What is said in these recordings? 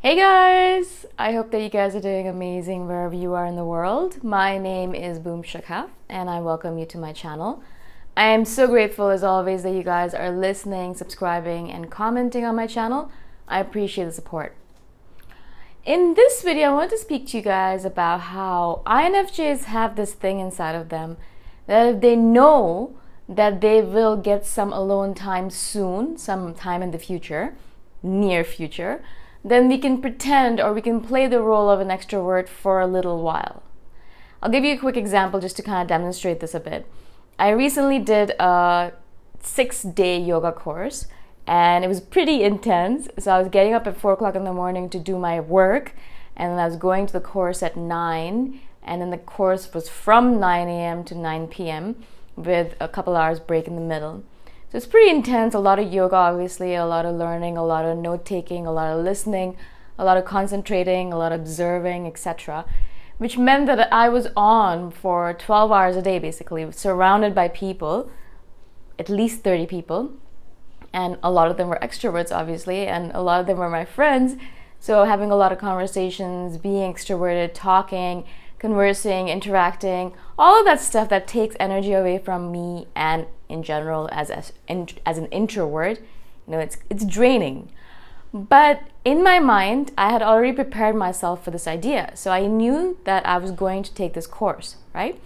Hey guys! I hope that you guys are doing amazing wherever you are in the world. My name is Shikha and I welcome you to my channel. I am so grateful as always that you guys are listening, subscribing, and commenting on my channel. I appreciate the support. In this video, I want to speak to you guys about how INFJs have this thing inside of them that if they know that they will get some alone time soon, some time in the future, near future, then we can pretend or we can play the role of an extrovert for a little while. I'll give you a quick example just to kind of demonstrate this a bit. I recently did a 6-day yoga course and it was pretty intense. So I was getting up at 4 o'clock in the morning to do my work, and then I was going to the course at 9, and then the course was from 9 a.m. to 9 p.m. with a couple hours break in the middle. So it's pretty intense, a lot of yoga obviously, a lot of learning, a lot of note-taking, a lot of listening, a lot of concentrating, a lot of observing, etc. Which meant that I was on for 12 hours a day basically, surrounded by people, at least 30 people. And a lot of them were extroverts obviously, and a lot of them were my friends. So having a lot of conversations, being extroverted, talking, conversing, interacting, all of that stuff that takes energy away from me and in general as an introvert, it's draining. But in my mind, I had already prepared myself for this idea. So I knew that I was going to take this course, right?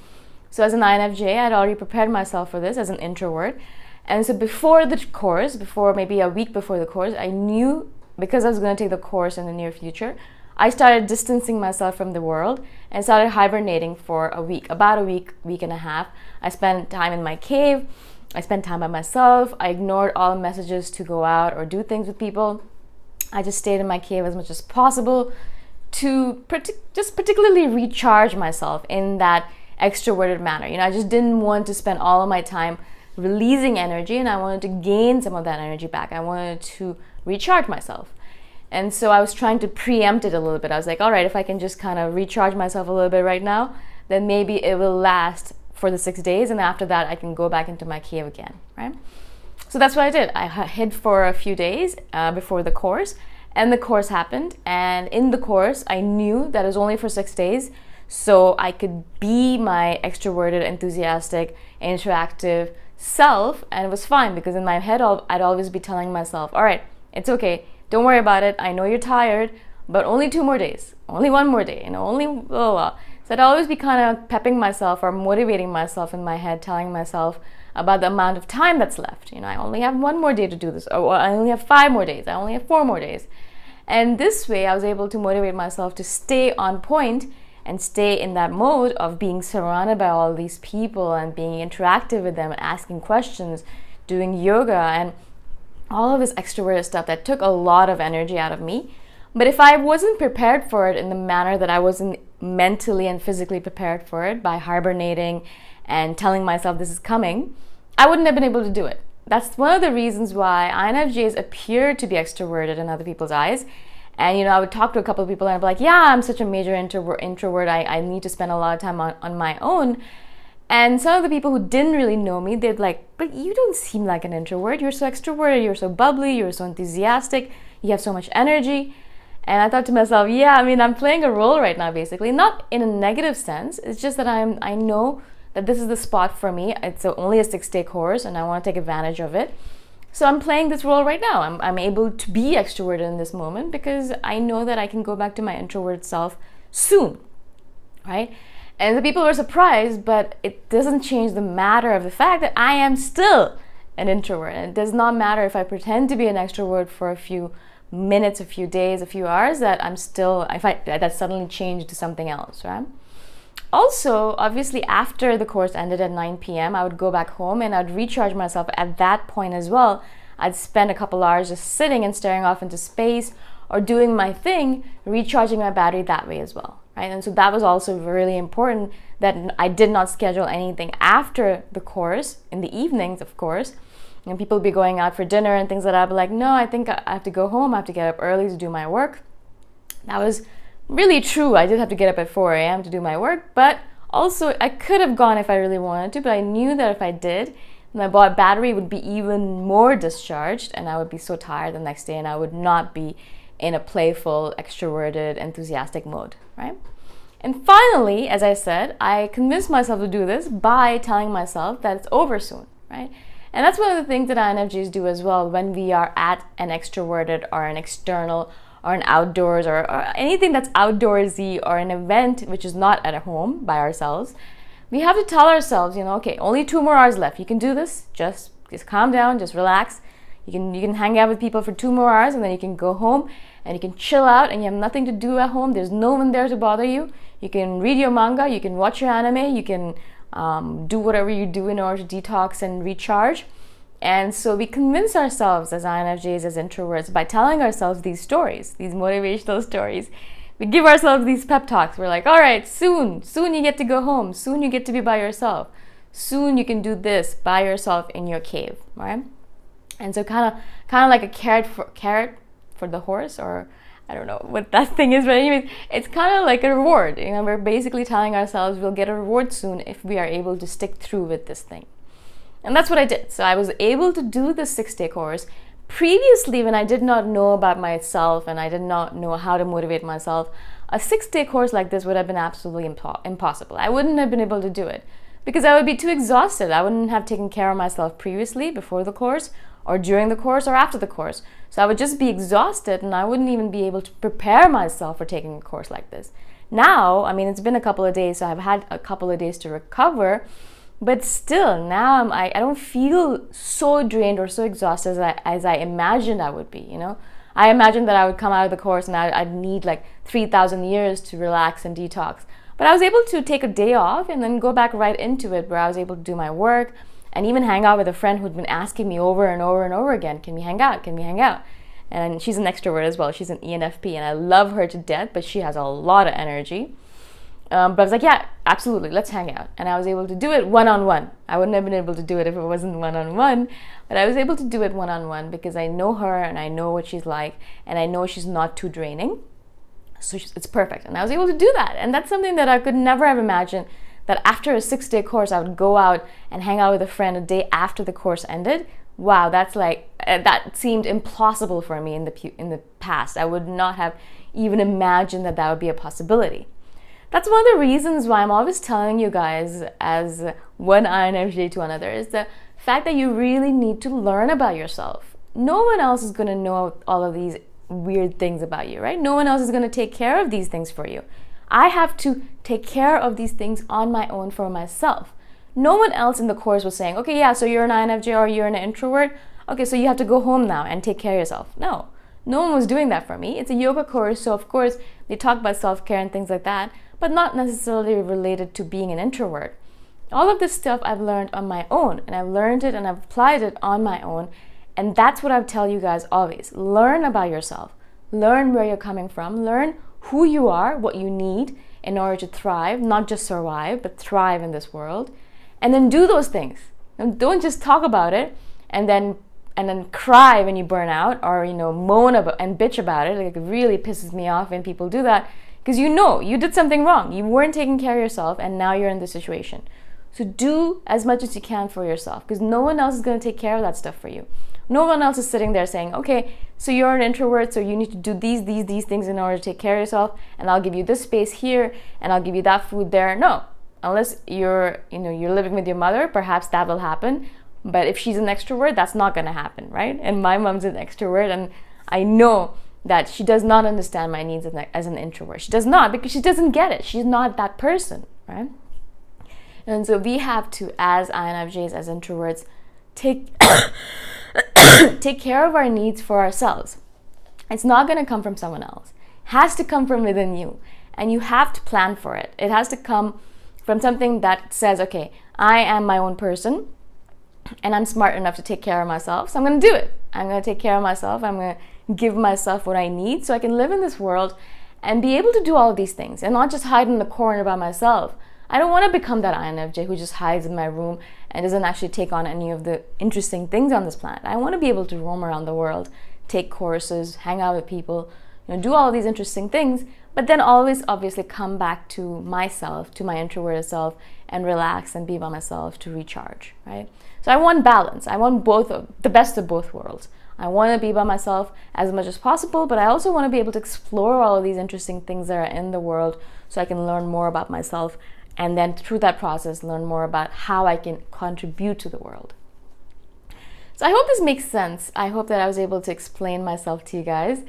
So as an INFJ, I had already prepared myself for this as an introvert. And so before the course, before maybe a week before the course, I knew because I was going to take the course in the near future, I started distancing myself from the world and started hibernating for a week, about a week and a half. I spent time in my cave. I spent time by myself. I ignored all messages to go out or do things with people. I just stayed in my cave as much as possible to just particularly recharge myself in that extroverted manner. I just didn't want to spend all of my time releasing energy, and I wanted to gain some of that energy back. I wanted to recharge myself. And so I was trying to preempt it a little bit. I was like, all right, if I can just kind of recharge myself a little bit right now, then maybe it will last for the 6 days, and after that I can go back into my cave again, right? So that's what I did. I hid for a few days before the course, and the course happened. And in the course, I knew that it was only for 6 days, so I could be my extroverted, enthusiastic, interactive self, and it was fine because in my head I'd always be telling myself, all right, it's okay, don't worry about it, I know you're tired, but only 2 more days, only 1 more day, only blah, blah, blah. So I'd always be kind of pepping myself or motivating myself in my head, telling myself about the amount of time that's left. I only have 1 more day to do this, or I only have 5 more days, I only have 4 more days. And this way I was able to motivate myself to stay on point and stay in that mode of being surrounded by all these people and being interactive with them and asking questions, doing yoga and all of this extroverted stuff that took a lot of energy out of me. But if I wasn't prepared for it in the manner that I wasn't mentally and physically prepared for it by hibernating and telling myself this is coming, I wouldn't have been able to do it. That's one of the reasons why INFJs appear to be extroverted in other people's eyes. And I would talk to a couple of people and I'd be like, yeah, I'm such a major introvert. I need to spend a lot of time on my own. And some of the people who didn't really know me, they'd be like, but you don't seem like an introvert. You're so extroverted, you're so bubbly, you're so enthusiastic, you have so much energy. And I thought to myself, yeah, I'm playing a role right now, basically. Not in a negative sense. It's just that I know that this is the spot for me. It's only a 6-day course and I want to take advantage of it. So I'm playing this role right now. I'm able to be extroverted in this moment because I know that I can go back to my introvert self soon, right? And the people were surprised, but it doesn't change the matter of the fact that I am still an introvert. And it does not matter if I pretend to be an extrovert for a few minutes, a few days, a few hours, that that suddenly changed to something else, right? Also, obviously, after the course ended at 9 p.m., I would go back home and I'd recharge myself at that point as well. I'd spend a couple hours just sitting and staring off into space or doing my thing, recharging my battery that way as well, right? And so that was also really important, that I did not schedule anything after the course, in the evenings, of course. People would be going out for dinner and things like that. I'd be like, no, I think I have to go home. I have to get up early to do my work. That was really true. I did have to get up at 4 a.m. to do my work, but also I could have gone if I really wanted to, but I knew that if I did, my battery would be even more discharged and I would be so tired the next day and I would not be in a playful, extroverted, enthusiastic mode, right? And finally, as I said, I convinced myself to do this by telling myself that it's over soon, right? And that's one of the things that INFJs do as well when we are at an extroverted or an external or an outdoors or anything that's outdoorsy or an event which is not at a home by ourselves. We have to tell ourselves, okay, only 2 more hours left. You can do this. Just calm down, just relax. You can hang out with people for 2 more hours and then you can go home and you can chill out and you have nothing to do at home. There's no one there to bother you. You can read your manga, you can watch your anime, you can do whatever you do in order to detox and recharge. And so we convince ourselves as INFJs, as introverts, by telling ourselves these stories, these motivational stories. We give ourselves these pep talks. We're like, all right, soon you get to go home. Soon you get to be by yourself. Soon you can do this by yourself in your cave, right? And so kind of like a carrot for the horse, or I don't know what that thing is, but anyways, it's kind of like a reward. We're basically telling ourselves we'll get a reward soon if we are able to stick through with this thing. And that's what I did. So I was able to do the 6-day course. Previously, when I did not know about myself and I did not know how to motivate myself, a 6-day course like this would have been absolutely impossible. I wouldn't have been able to do it because I would be too exhausted. I wouldn't have taken care of myself previously, before the course, or during the course, or after the course. So I would just be exhausted and I wouldn't even be able to prepare myself for taking a course like this. Now, it's been a couple of days, so I've had a couple of days to recover. But still, now I don't feel so drained or so exhausted as I imagined I would be, I imagined that I would come out of the course and I'd need like 3,000 years to relax and detox. But I was able to take a day off and then go back right into it, where I was able to do my work and even hang out with a friend who'd been asking me over and over and over again, can we hang out? Can we hang out? And she's an extrovert as well. She's an ENFP and I love her to death, but she has a lot of energy. But I was like, yeah, absolutely, let's hang out. And I was able to do it one-on-one. I wouldn't have been able to do it if it wasn't one-on-one, but I was able to do it one-on-one because I know her and I know what she's like and I know she's not too draining. So it's perfect. And I was able to do that. And that's something that I could never have imagined, that after a 6-day course, I would go out and hang out with a friend a day after the course ended. Wow, that's like, that seemed impossible for me in the past. I would not have even imagined that would be a possibility. That's one of the reasons why I'm always telling you guys, as one INFJ to another, is the fact that you really need to learn about yourself. No one else is going to know all of these weird things about you, right? No one else is going to take care of these things for you. I have to take care of these things on my own for myself. No one else in the course was saying, okay, yeah, so you're an INFJ or you're an introvert. Okay, so you have to go home now and take care of yourself. No one was doing that for me. It's a yoga course, so of course they talk about self-care and things like that, but not necessarily related to being an introvert. All of this stuff I've learned on my own, and I've learned it and I've applied it on my own. And that's what I tell you guys always. Learn about yourself. Learn where you're coming from. Learn who you are, what you need in order to thrive, not just survive, but thrive in this world. And then do those things. And don't just talk about it and then cry when you burn out, or moan about and bitch about it. Like, it really pisses me off when people do that, because you did something wrong. You weren't taking care of yourself and now you're in this situation. So do as much as you can for yourself, because no one else is going to take care of that stuff for you. No one else is sitting there saying, okay, so you're an introvert, so you need to do these things in order to take care of yourself, and I'll give you this space here and I'll give you that food there. No, unless you're living with your mother, perhaps that will happen. But if she's an extrovert, that's not going to happen, right? And my mom's an extrovert, and I know that she does not understand my needs as an introvert. She does not, because she doesn't get it. She's not that person, right? And so we have to, as INFJs, as introverts, take care of our needs for ourselves. It's not going to come from someone else. It has to come from within you, and you have to plan for it. It has to come from something that says, okay, I am my own person, and I'm smart enough to take care of myself, so I'm going to do it. I'm going to take care of myself. I'm going to give myself what I need so I can live in this world and be able to do all of these things and not just hide in the corner by myself. I don't want to become that INFJ who just hides in my room and doesn't actually take on any of the interesting things on this planet. I want to be able to roam around the world, take courses, hang out with people, do all of these interesting things, but then always obviously come back to myself, to my introverted self, and relax and be by myself to recharge, right? So I want balance. I want the best of both worlds. I want to be by myself as much as possible, but I also want to be able to explore all of these interesting things that are in the world so I can learn more about myself, and then through that process learn more about how I can contribute to the world. So I hope this makes sense. I hope that I was able to explain myself to you guys.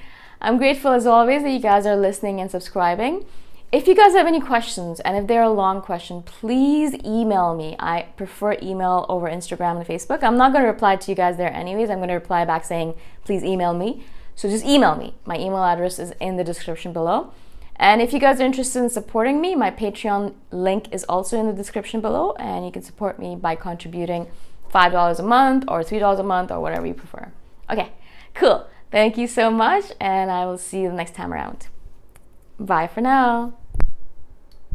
I'm grateful as always that you guys are listening and subscribing. If you guys have any questions, and if they're a long question, please email me. I prefer email over Instagram and Facebook. I'm not going to reply to you guys there anyways. I'm going to reply back saying, please email me. So just email me. My email address is in the description below. And if you guys are interested in supporting me, my Patreon link is also in the description below, and you can support me by contributing $5 a month or $3 a month or whatever you prefer. Okay, cool. Thank you so much, and I will see you the next time around. Bye for now.